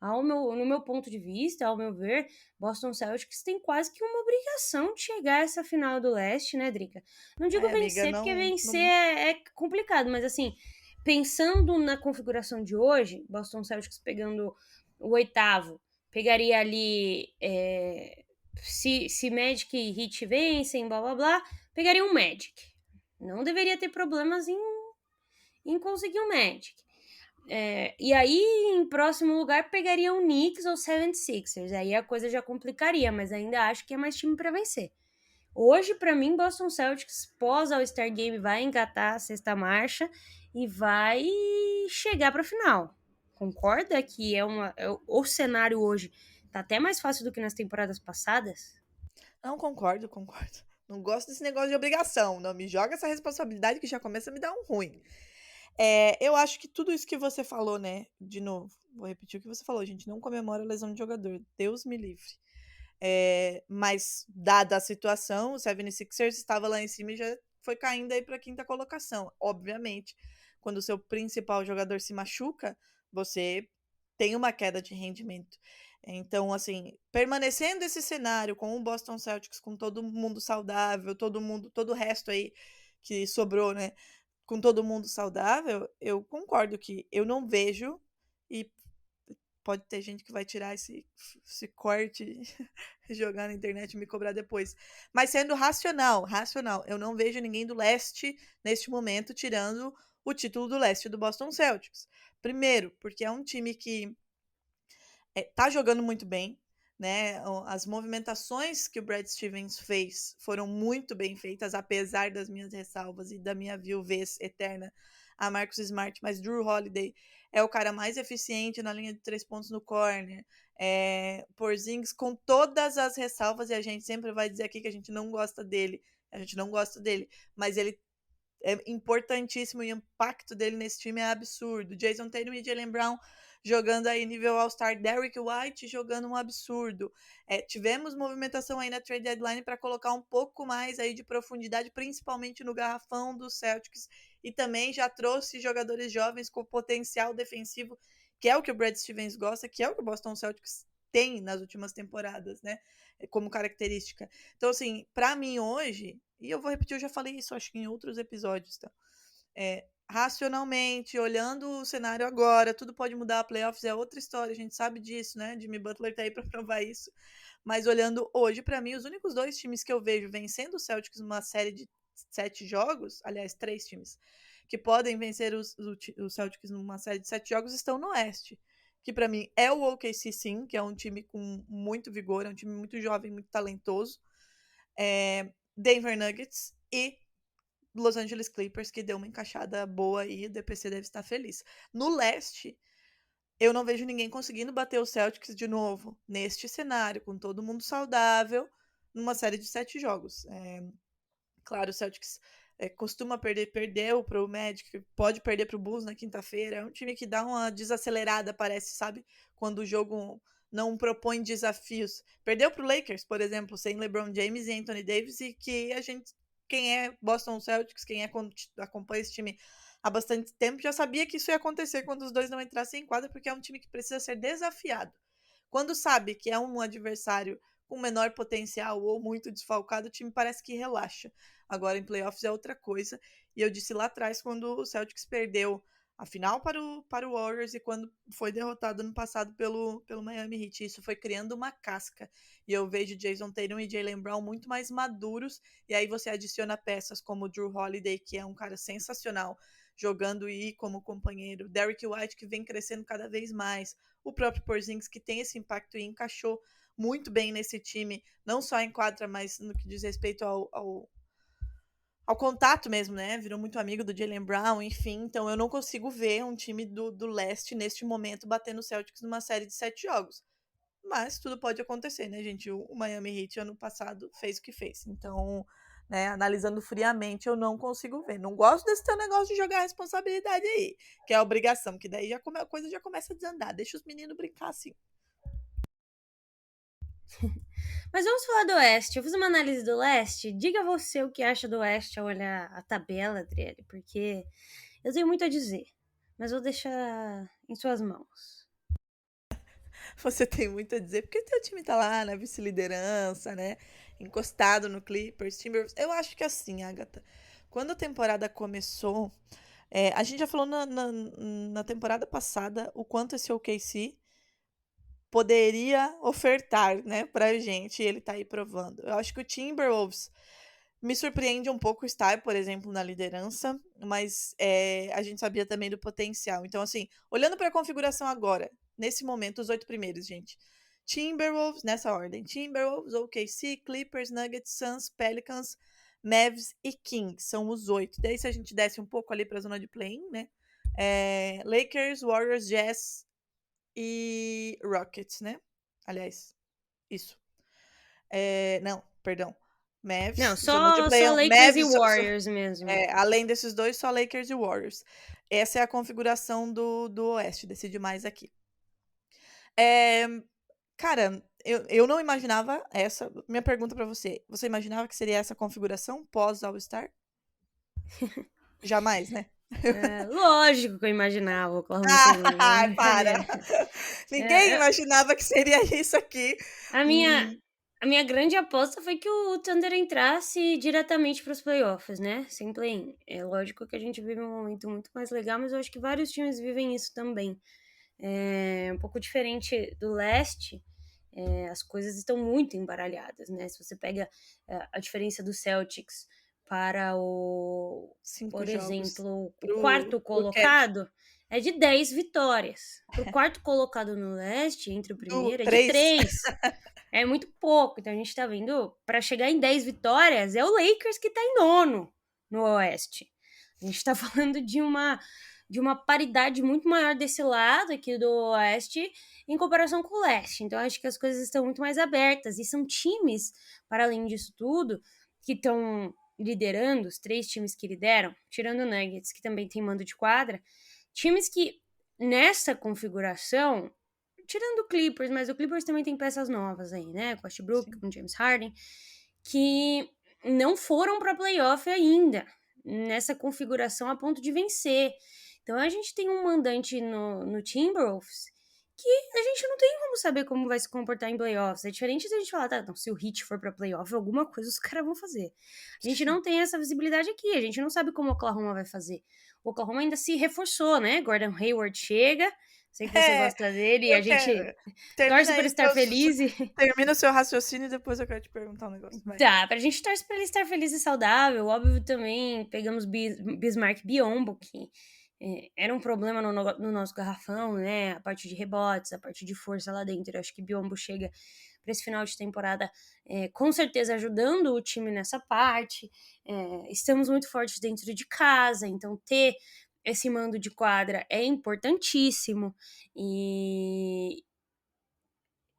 no meu ponto de vista, ao meu ver, Boston Celtics tem quase que uma obrigação de chegar a essa final do leste, né, Drica? Não digo vencer, amiga, porque vencer não... é complicado, mas assim, pensando na configuração de hoje, Boston Celtics pegando o oitavo, pegaria ali, se Magic e Heat vencem, blá blá blá, pegaria um Magic. Não deveria ter problemas em conseguir um Magic. E aí, em próximo lugar, pegaria o Knicks ou 76ers. Aí a coisa já complicaria, mas ainda acho que é mais time para vencer. Hoje, para mim, Boston Celtics, pós All-Star Game, vai engatar a sexta marcha e vai chegar para a final. Concorda que o cenário hoje tá até mais fácil do que nas temporadas passadas? Não, concordo. Não gosto desse negócio de obrigação. Não me joga essa responsabilidade que já começa a me dar um ruim. Eu acho que tudo isso que você falou, né? De novo, vou repetir o que você falou. A gente não comemora a lesão de jogador. Deus me livre. Mas, dada a situação, o 76ers estava lá em cima e já foi caindo aí para a quinta colocação. Obviamente, quando o seu principal jogador se machuca, você tem uma queda de rendimento. Então, assim, permanecendo esse cenário com o Boston Celtics, com todo mundo saudável, todo o resto aí que sobrou, né? Com todo mundo saudável, eu concordo que eu não vejo, e pode ter gente que vai tirar esse corte jogar na internet e me cobrar depois. Mas sendo racional, eu não vejo ninguém do leste neste momento tirando o título do leste do Boston Celtics. Primeiro, porque é um time que tá jogando muito bem, né? As movimentações que o Brad Stevens fez foram muito bem feitas, apesar das minhas ressalvas e da minha viuvez eterna a Marcus Smart, mas Drew Holiday é o cara mais eficiente na linha de 3 pontos no corner. Porzingis, com todas as ressalvas, e a gente sempre vai dizer aqui que a gente não gosta dele, mas ele é importantíssimo e o impacto dele nesse time é absurdo. Jason Tatum e Jaylen Brown jogando aí nível All-Star, Derrick White jogando um absurdo. Tivemos movimentação aí na trade deadline para colocar um pouco mais aí de profundidade, principalmente no garrafão dos Celtics, e também já trouxe jogadores jovens com potencial defensivo, que é o que o Brad Stevens gosta, que é o que o Boston Celtics tem nas últimas temporadas, né? Como característica. Então, assim, pra mim hoje, e eu vou repetir, eu já falei isso, acho que em outros episódios, tá? Racionalmente, olhando o cenário agora, tudo pode mudar, playoffs é outra história, a gente sabe disso, né? Jimmy Butler tá aí pra provar isso. Mas olhando hoje, pra mim, os únicos 2 times que eu vejo vencendo o Celtics numa série de 7 jogos, aliás, 3 times, que podem vencer o Celtics numa série de 7 jogos estão no Oeste. Que pra mim é o OKC, sim, que é um time com muito vigor, é um time muito jovem, muito talentoso. Denver Nuggets e Los Angeles Clippers, que deu uma encaixada boa aí, o DPC deve estar feliz. No Leste, eu não vejo ninguém conseguindo bater o Celtics de novo, neste cenário, com todo mundo saudável, numa série de 7 jogos. Claro, o Celtics costuma perdeu pro Magic, pode perder pro Bulls na quinta-feira. É um time que dá uma desacelerada, parece, sabe? Quando o jogo não propõe desafios. Perdeu pro Lakers, por exemplo, sem LeBron James e Anthony Davis, e que quem é Boston Celtics, quem acompanha esse time há bastante tempo, já sabia que isso ia acontecer quando os dois não entrassem em quadra, porque é um time que precisa ser desafiado. Quando sabe que é um adversário com menor potencial ou muito desfalcado, o time parece que relaxa. Agora em playoffs é outra coisa. E eu disse lá atrás, quando o Celtics perdeu a final para o Warriors e quando foi derrotado no passado pelo Miami Heat. Isso foi criando uma casca. E eu vejo Jason Tatum e Jaylen Brown muito mais maduros. E aí você adiciona peças como o Drew Holiday, que é um cara sensacional, jogando e como companheiro. Derrick White, que vem crescendo cada vez mais. O próprio Porzingis, que tem esse impacto e encaixou muito bem nesse time, não só em quadra, mas no que diz respeito ao contato mesmo, né? Virou muito amigo do Jaylen Brown, enfim. Então eu não consigo ver um time do leste, neste momento, batendo o Celtics numa série de 7 jogos. Mas tudo pode acontecer, né, gente? O Miami Heat, ano passado, fez o que fez. Então, né, analisando friamente, eu não consigo ver. Não gosto desse teu negócio de jogar a responsabilidade aí, que é a obrigação, que daí a coisa já começa a desandar. Deixa os meninos brincar assim. Mas vamos falar do Oeste. Eu fiz uma análise do Leste. Diga você o que acha do Oeste ao olhar a tabela, Adriele, porque eu tenho muito a dizer, mas vou deixar em suas mãos. Você tem muito a dizer, porque teu time tá lá na vice-liderança, né? Encostado no Clippers, Timberwolves. Eu acho que assim, Agatha, quando a temporada começou, a gente já falou na temporada passada o quanto esse OKC poderia ofertar, né, pra gente, e ele tá aí provando. Eu acho que o Timberwolves me surpreende um pouco estar, por exemplo, na liderança, mas a gente sabia também do potencial. Então, assim, olhando para a configuração agora, nesse momento, os 8 primeiros, gente. Timberwolves, nessa ordem. Timberwolves, OKC, Clippers, Nuggets, Suns, Pelicans, Mavs e Kings. São os 8. Daí, se a gente desce um pouco ali para a zona de play-in, né? Lakers, Warriors, Jazz e Rockets, né? Aliás, isso. Não, perdão. Mavs, Não, zona de só play-in. Lakers Mavs, e Warriors mesmo. além desses dois, só Lakers e Warriors. Essa é a configuração do Oeste. Decide mais aqui. Cara, eu não imaginava essa. Minha pergunta pra você. Você imaginava que seria essa configuração pós All-Star? Jamais, né? Lógico que eu imaginava o Oklahoma City. Ai, para! Ninguém imaginava que seria isso aqui. A minha grande aposta foi que o Thunder entrasse diretamente para os playoffs, né? Sem play-in. É lógico que a gente vive um momento muito mais legal, mas eu acho que vários times vivem isso também. É um pouco diferente do leste, as coisas estão muito embaralhadas, né? Se você pega a diferença do Celtics para por exemplo, o quarto colocado, é de 10 vitórias. O quarto colocado no leste, entre o primeiro, é de 3. É muito pouco. Então a gente tá vendo, para chegar em 10 vitórias, é o Lakers que tá em 9º no Oeste. A gente tá falando de uma paridade muito maior desse lado aqui do Oeste em comparação com o Leste. Então acho que as coisas estão muito mais abertas. E são times, para além disso tudo, que estão liderando, os 3 times que lideram, tirando o Nuggets, que também tem mando de quadra, times que nessa configuração, tirando o Clippers, mas o Clippers também tem peças novas aí, né? Com o Westbrook, com o James Harden, que não foram para playoff ainda, nessa configuração a ponto de vencer. Então a gente tem um mandante no Timberwolves que a gente não tem como saber como vai se comportar em playoffs. É diferente da gente falar, tá, não, se o Heat for pra playoff, alguma coisa os caras vão fazer. A gente não tem essa visibilidade aqui, a gente não sabe como o Oklahoma vai fazer. O Oklahoma ainda se reforçou, né? Gordon Hayward chega, sei que você É, gosta dele, e a eu gente quero. torce Termina por aí estar feliz e termina o seu raciocínio e depois eu quero te perguntar um negócio. Vai. tá, pra gente torce pra ele estar feliz e saudável. Óbvio também, pegamos Bismarck Biyombo, que era um problema no nosso garrafão, né? A parte de rebotes, a parte de força lá dentro. Eu acho que Biyombo chega pra esse final de temporada com certeza ajudando o time nessa parte. Estamos muito fortes dentro de casa, então ter esse mando de quadra é importantíssimo.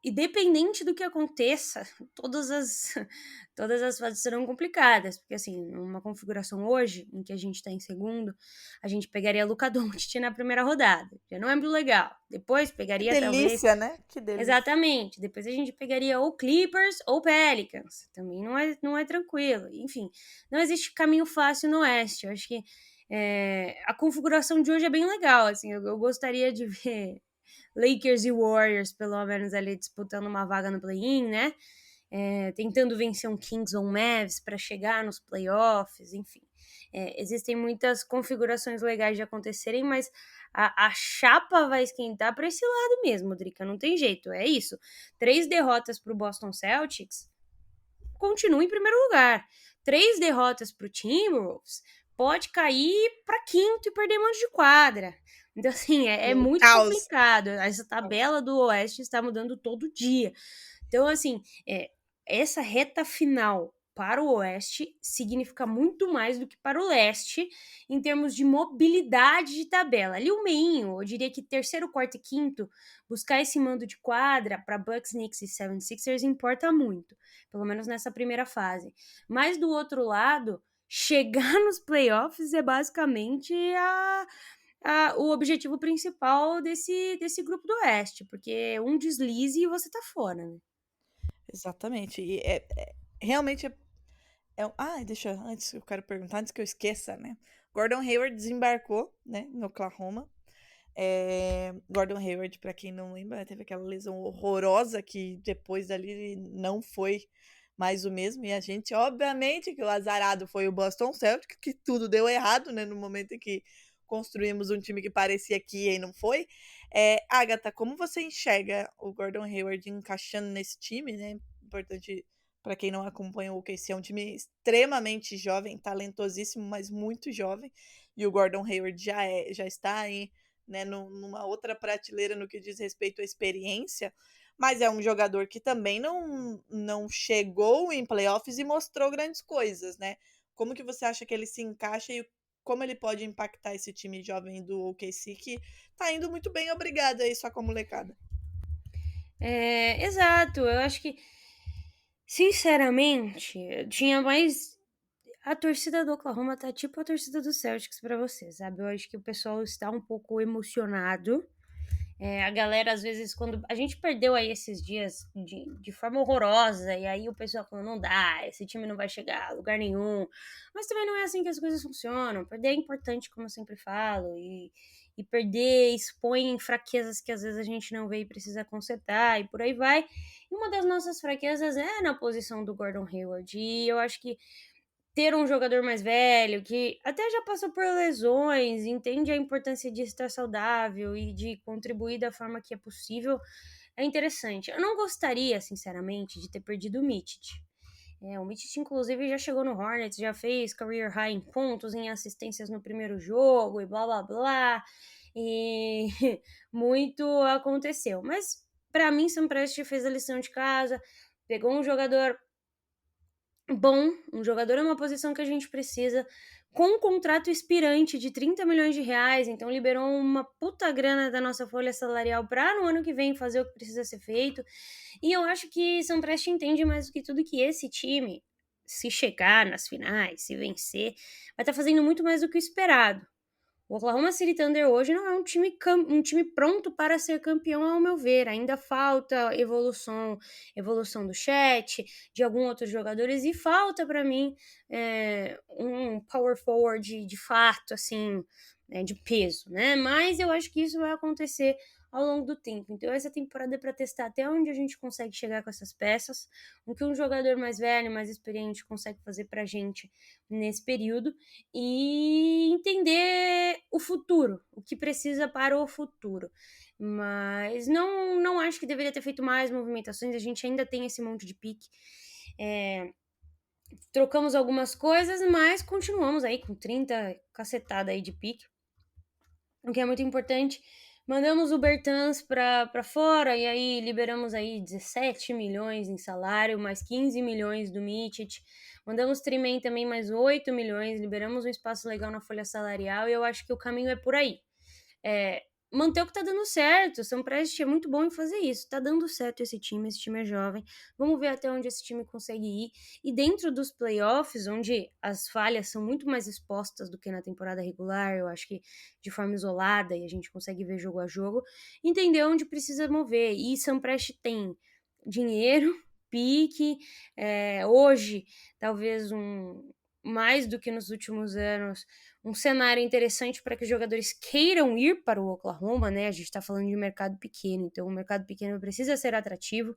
Independente do que aconteça, todas as fases serão complicadas, porque assim, numa configuração hoje, em que a gente tá em segundo, a gente pegaria Luka Doncic na primeira rodada, já não é muito legal. Depois Que pegaria talvez... delícia, né? Que delícia. Exatamente, depois a gente pegaria ou Clippers ou Pelicans, também não é tranquilo. Enfim, não existe caminho fácil no Oeste, eu acho que a configuração de hoje é bem legal, assim, eu gostaria de ver Lakers e Warriors, pelo menos, ali disputando uma vaga no play-in, né? Tentando vencer um Kings ou um Mavs para chegar nos playoffs, enfim. Existem muitas configurações legais de acontecerem, mas a chapa vai esquentar para esse lado mesmo, Drica, não tem jeito, é isso. 3 derrotas para o Boston Celtics, continua em primeiro lugar. 3 derrotas para o Timberwolves, pode cair para quinto e perder mando de quadra. Então, assim, é Um muito caos. complicado. Essa tabela do Oeste está mudando todo dia. Então, assim, essa reta final para o Oeste significa muito mais do que para o Leste em termos de mobilidade de tabela. Ali o meinho, eu diria que terceiro, quarto e quinto, buscar esse mando de quadra para Bucks, Knicks e 76ers importa muito, pelo menos nessa primeira fase. Mas do outro lado, chegar nos playoffs é basicamente o objetivo principal desse grupo do Oeste, porque um deslize e você tá fora, né? Exatamente. E realmente deixa antes eu quero perguntar antes que eu esqueça, né? Gordon Hayward desembarcou, né, no Oklahoma. Gordon Hayward, pra quem não lembra, teve aquela lesão horrorosa que depois dali ele não foi mais o mesmo. E a gente, obviamente, que o azarado foi o Boston Celtics, que tudo deu errado, né? No momento em que construímos um time que parecia que e não foi. Agatha, como você enxerga o Gordon Hayward encaixando nesse time, né? Importante para quem não acompanha o OKC, é um time extremamente jovem, talentosíssimo, mas muito jovem. E o Gordon Hayward já está aí, né, numa outra prateleira no que diz respeito à experiência, mas é um jogador que também não chegou em playoffs e mostrou grandes coisas, né? Como que você acha que ele se encaixa e como ele pode impactar esse time jovem do OKC que tá indo muito bem, obrigada aí só com a molecada. Exato, eu acho que, sinceramente, tinha mais... A torcida do Oklahoma tá tipo a torcida do Celtics pra você, sabe? Eu acho que o pessoal está um pouco emocionado. A galera, às vezes, quando... A gente perdeu aí esses dias de forma horrorosa, e aí o pessoal falou, não dá, esse time não vai chegar a lugar nenhum. Mas também não é assim que as coisas funcionam. Perder é importante, como eu sempre falo, e perder expõe fraquezas que às vezes a gente não vê e precisa consertar, e por aí vai. E uma das nossas fraquezas é na posição do Gordon Hayward, e eu acho que ter um jogador mais velho, que até já passou por lesões, entende a importância de estar saudável e de contribuir da forma que é possível, é interessante. Eu não gostaria, sinceramente, de ter perdido o Mitic. O Mitic, inclusive, já chegou no Hornets, já fez career high em pontos, em assistências no primeiro jogo e blá blá blá. E muito aconteceu. Mas, para mim, Sam Presti fez a lição de casa, pegou um jogador bom, um jogador é uma posição que a gente precisa, com um contrato expirante de 30 milhões de reais, então liberou uma puta grana da nossa folha salarial para no ano que vem fazer o que precisa ser feito, e eu acho que São Preste entende mais do que tudo que esse time, se chegar nas finais, se vencer, vai estar fazendo muito mais do que o esperado. O Oklahoma City Thunder hoje não é um time pronto para ser campeão, ao meu ver. Ainda falta evolução do Chet, de alguns outros jogadores, e falta para mim um power forward de fato, assim, né, de peso, né? Mas eu acho que isso vai acontecer ao longo do tempo. Então essa temporada é para testar até onde a gente consegue chegar com essas peças, o que um jogador mais velho, mais experiente consegue fazer pra gente nesse período e entender o futuro, o que precisa para o futuro. Mas não acho que deveria ter feito mais movimentações, a gente ainda tem esse monte de pique. Trocamos algumas coisas, mas continuamos aí com 30 cacetada aí de pique, o que é muito importante. Mandamos o Bertans para fora e aí liberamos aí 17 milhões em salário, mais 15 milhões do Micic. Mandamos Trimen também mais 8 milhões, liberamos um espaço legal na folha salarial e eu acho que o caminho é por aí. Manter o que tá dando certo. O São Prest é muito bom em fazer isso. Tá dando certo esse time é jovem. Vamos ver até onde esse time consegue ir. E dentro dos playoffs, onde as falhas são muito mais expostas do que na temporada regular, eu acho que de forma isolada e a gente consegue ver jogo a jogo, entender onde precisa mover. E São Prest tem dinheiro, pique, hoje, talvez mais do que nos últimos anos, um cenário interessante para que os jogadores queiram ir para o Oklahoma, né? A gente está falando de um mercado pequeno, então o mercado pequeno precisa ser atrativo.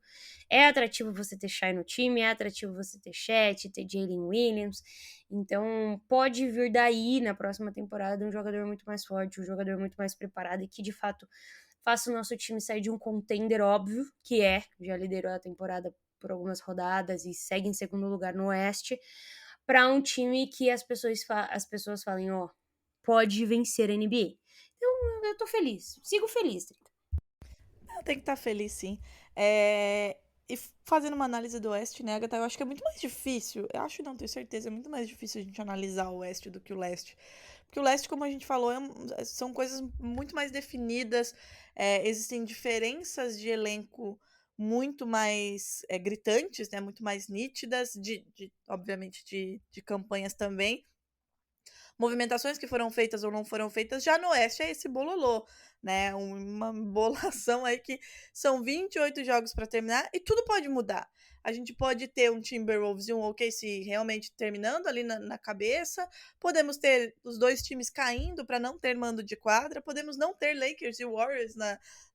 É atrativo você ter Shai no time, é atrativo você ter Chet, ter Jalen Williams. Então pode vir daí na próxima temporada um jogador muito mais forte, um jogador muito mais preparado e que de fato faça o nosso time sair de um contender óbvio, que já liderou a temporada por algumas rodadas e segue em segundo lugar no Oeste, para um time que as pessoas falem, pode vencer a NBA. Então, eu tô feliz. Sigo feliz, Drica. Tem que estar feliz, sim. E fazendo uma análise do Oeste, né, Agatha, eu acho que é muito mais difícil. Eu acho, não tenho certeza, é muito mais difícil a gente analisar o Oeste do que o Leste. Porque o Leste, como a gente falou, são coisas muito mais definidas. Existem diferenças de elenco muito mais gritantes, né, muito mais nítidas, obviamente, de campanhas também. Movimentações que foram feitas ou não foram feitas, já no Oeste é esse bololô, né? Uma bolação aí que são 28 jogos para terminar e tudo pode mudar. A gente pode ter um Timberwolves e um OKC realmente terminando ali na cabeça, podemos ter os dois times caindo para não ter mando de quadra, podemos não ter Lakers e Warriors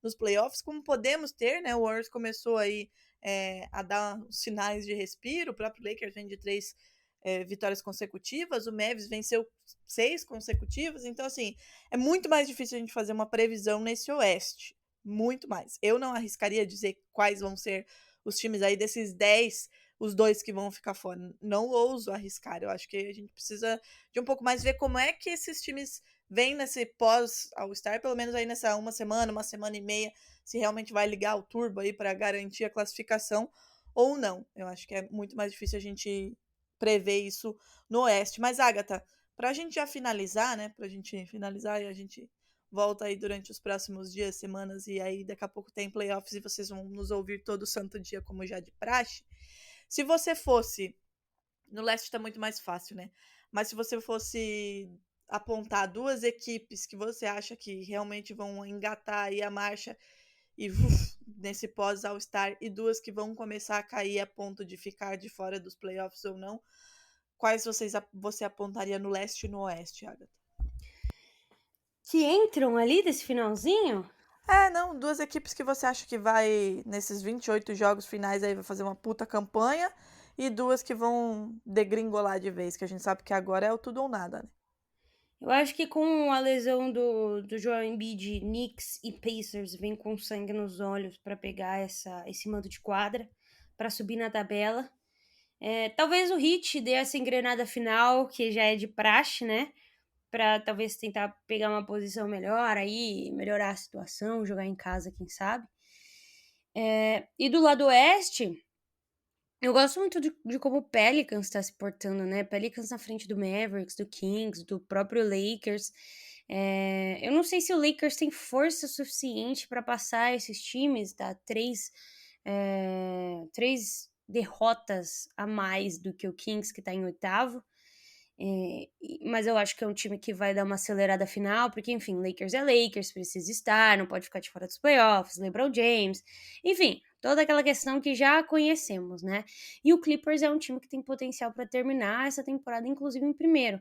nos playoffs, como podemos ter, né? O Warriors começou aí a dar sinais de respiro, o próprio Lakers vem de 3 vitórias consecutivas, o Mavs venceu 6 consecutivas, então assim, é muito mais difícil a gente fazer uma previsão nesse Oeste, muito mais. Eu não arriscaria dizer quais vão ser os times aí desses 10, os 2 que vão ficar fora, não ouso arriscar, eu acho que a gente precisa de um pouco mais ver como é que esses times vêm nesse pós-All-Star, pelo menos aí nessa uma semana e meia, se realmente vai ligar o turbo aí para garantir a classificação ou não. Eu acho que é muito mais difícil a gente prever isso no Oeste. Mas, Agatha, pra gente já finalizar, né? Pra gente finalizar e a gente volta aí durante os próximos dias, semanas, e aí daqui a pouco tem playoffs e vocês vão nos ouvir todo santo dia, como já de praxe. Se você fosse... No Leste tá muito mais fácil, né? Mas se você fosse apontar 2 equipes que você acha que realmente vão engatar aí a marcha e nesse pós-All-Star, e 2 que vão começar a cair a ponto de ficar de fora dos playoffs ou não, quais você apontaria no Leste e no Oeste, Agatha? Que entram ali desse finalzinho? Não, 2 equipes que você acha que vai, nesses 28 jogos finais aí, vai fazer uma puta campanha, e 2 que vão degringolar de vez, que a gente sabe que agora é o tudo ou nada, né? Eu acho que com a lesão do Joel Embiid, Knicks e Pacers vem com sangue nos olhos para pegar esse mando de quadra, para subir na tabela. Talvez o Heat dê essa engrenada final, que já é de praxe, né? Para talvez tentar pegar uma posição melhor aí, melhorar a situação, jogar em casa, quem sabe. E do lado oeste, eu gosto muito de como o Pelicans está se portando, né? Pelicans na frente do Mavericks, do Kings, do próprio Lakers. Eu não sei se o Lakers tem força suficiente para passar esses times, tá? 3 derrotas a mais do que o Kings, que tá em 8º. Mas eu acho que é um time que vai dar uma acelerada final, porque, enfim, Lakers é Lakers, precisa estar, não pode ficar de fora dos playoffs, LeBron James, enfim, toda aquela questão que já conhecemos, né? E o Clippers é um time que tem potencial para terminar essa temporada, inclusive em primeiro.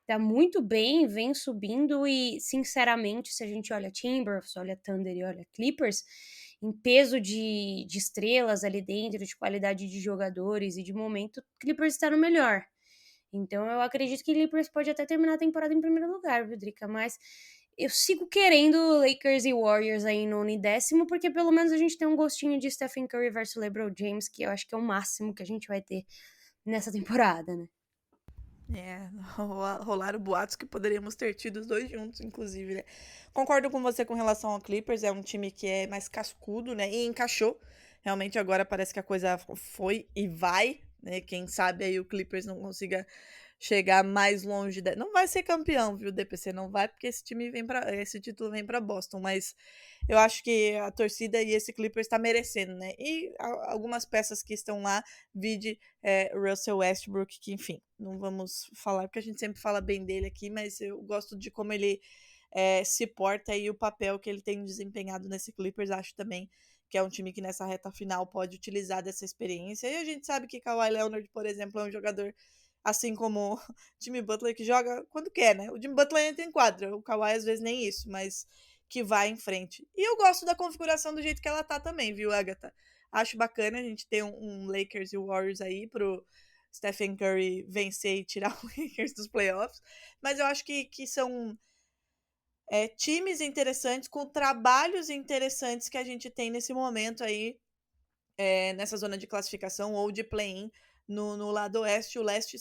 tá muito bem, vem subindo e, sinceramente, se a gente olha Timberwolves, olha Thunder e olha Clippers, em peso de estrelas ali dentro, de qualidade de jogadores e de momento, Clippers está no melhor. Então eu acredito que Clippers pode até terminar a temporada em primeiro lugar, viu, Drica? Mas eu sigo querendo Lakers e Warriors aí em nono e décimo, porque pelo menos a gente tem um gostinho de Stephen Curry versus LeBron James, que eu acho que é o máximo que a gente vai ter nessa temporada, né? Rolaram boatos que poderíamos ter tido os dois juntos, inclusive, né? Concordo com você com relação ao Clippers, é um time que é mais cascudo, né? E encaixou. Realmente agora parece que a coisa foi e vai, né? Quem sabe aí o Clippers não consiga chegar mais longe. Não vai ser campeão, viu, DPC? Não vai, porque esse título vem pra Boston, mas eu acho que a torcida e esse Clippers está merecendo, né? E algumas peças que estão lá, vide Russell Westbrook, que enfim, não vamos falar, porque a gente sempre fala bem dele aqui, mas eu gosto de como ele se porta e o papel que ele tem desempenhado nesse Clippers. Acho também que é um time que nessa reta final pode utilizar dessa experiência. E a gente sabe que Kawhi Leonard, por exemplo, é um jogador, assim como o Jimmy Butler, que joga quando quer, né? O Jimmy Butler entra em quadra, o Kawhi às vezes nem isso, mas que vai em frente. E eu gosto da configuração do jeito que ela tá também, viu, Agatha? Acho bacana a gente ter um Lakers e Warriors aí pro Stephen Curry vencer e tirar o Lakers dos playoffs. Mas eu acho que são times interessantes, com trabalhos interessantes que a gente tem nesse momento aí, nessa zona de classificação ou de play-in no lado oeste. O leste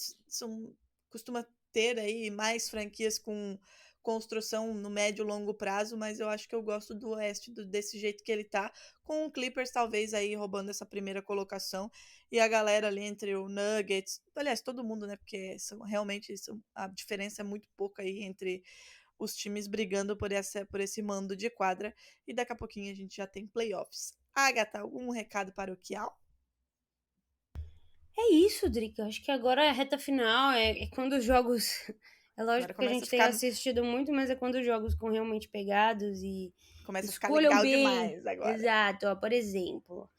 costuma ter aí mais franquias com construção no médio e longo prazo, mas eu acho que eu gosto do oeste desse jeito que ele tá, com o Clippers talvez aí roubando essa primeira colocação e a galera ali entre o Nuggets, aliás, todo mundo, né, porque a diferença é muito pouca aí entre os times brigando por esse mando de quadra, e daqui a pouquinho a gente já tem playoffs. Agatha, algum recado paroquial? É isso, Drica. Acho que agora é a reta final, é quando os jogos. É lógico que a gente tem assistido muito, mas é quando os jogos ficam realmente pegados e começa a ficar escolham legal bem. Demais agora. Exato, ó, por exemplo,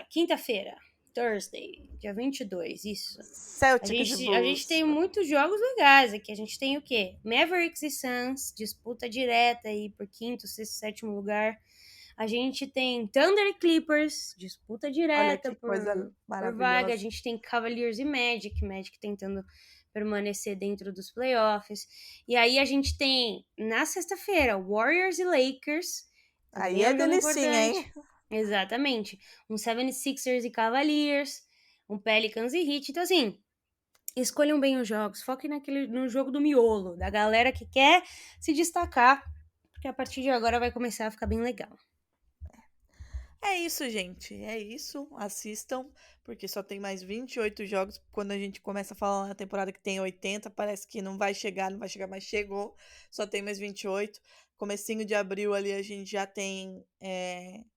quinta-feira, Thursday, dia 22, isso. Celtics A gente tem muitos jogos legais aqui. A gente tem o quê? Mavericks e Suns, disputa direta aí por quinto, sexto, sétimo lugar. A gente tem Thunder e Clippers, disputa direta por vaga. A gente tem Cavaliers e Magic tentando permanecer dentro dos playoffs. E aí a gente tem, na sexta-feira, Warriors e Lakers. Aí é delicinha, hein? Exatamente. Um 76ers e Cavaliers, um Pelicans e Heat. Então, assim, escolham bem os jogos. Foquem no jogo do miolo, da galera que quer se destacar, porque a partir de agora vai começar a ficar bem legal. É isso, gente. É isso. Assistam, porque só tem mais 28 jogos. Quando a gente começa a falar na temporada que tem 80, parece que não vai chegar, mas chegou. Só tem mais 28. Comecinho de abril ali a gente já tem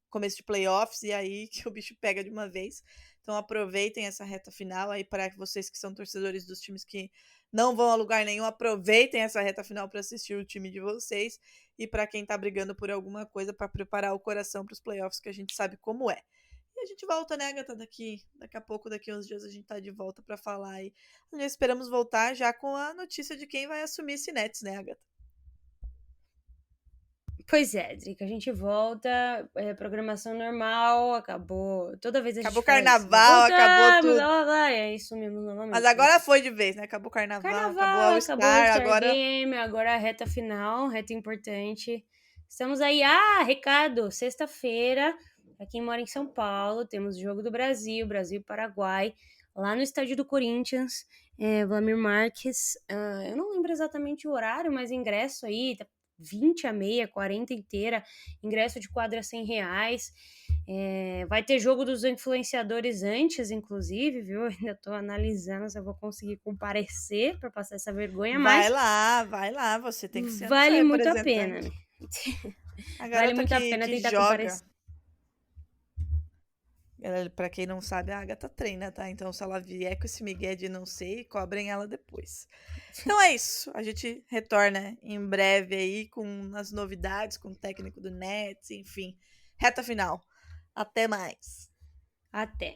começo de playoffs, e aí que o bicho pega de uma vez. Então aproveitem essa reta final aí, para vocês que são torcedores dos times que não vão a lugar nenhum, aproveitem essa reta final para assistir o time de vocês, e para quem tá brigando por alguma coisa, para preparar o coração para os playoffs, que a gente sabe como é. E a gente volta, né, Agatha? Daqui a pouco, daqui uns dias a gente tá de volta para falar aí. Nós esperamos voltar já com a notícia de quem vai assumir esse Nets, né, Agatha? Pois é, Drica, a gente volta, programação normal, acabou. Toda vez a gente acabou o carnaval, acabou tudo. É isso mesmo, novamente. Mas agora foi de vez, né? Acabou o carnaval, acabou o All-Star, agora... Game, agora a reta final, reta importante. Estamos aí, recado, sexta-feira, pra quem mora em São Paulo, temos o Jogo do Brasil, Brasil-Paraguai, lá no estádio do Corinthians, Vladimir Marques. Eu não lembro exatamente o horário, mas ingresso aí, 20 a meia, 40 inteira, ingresso de quadra R$100. Vai ter jogo dos influenciadores antes, inclusive, viu? Ainda tô analisando se eu vou conseguir comparecer para passar essa vergonha, mas... Vai lá, você tem que ser vale muito a pena, né? Vale muito a pena tentar comparecer. Galera, pra quem não sabe, a Agatha treina, tá? Então, se ela vier com esse migué de não sei, cobrem ela depois. Então é isso. A gente retorna em breve aí com as novidades, com o técnico do Nets, enfim. Reta final. Até mais. Até.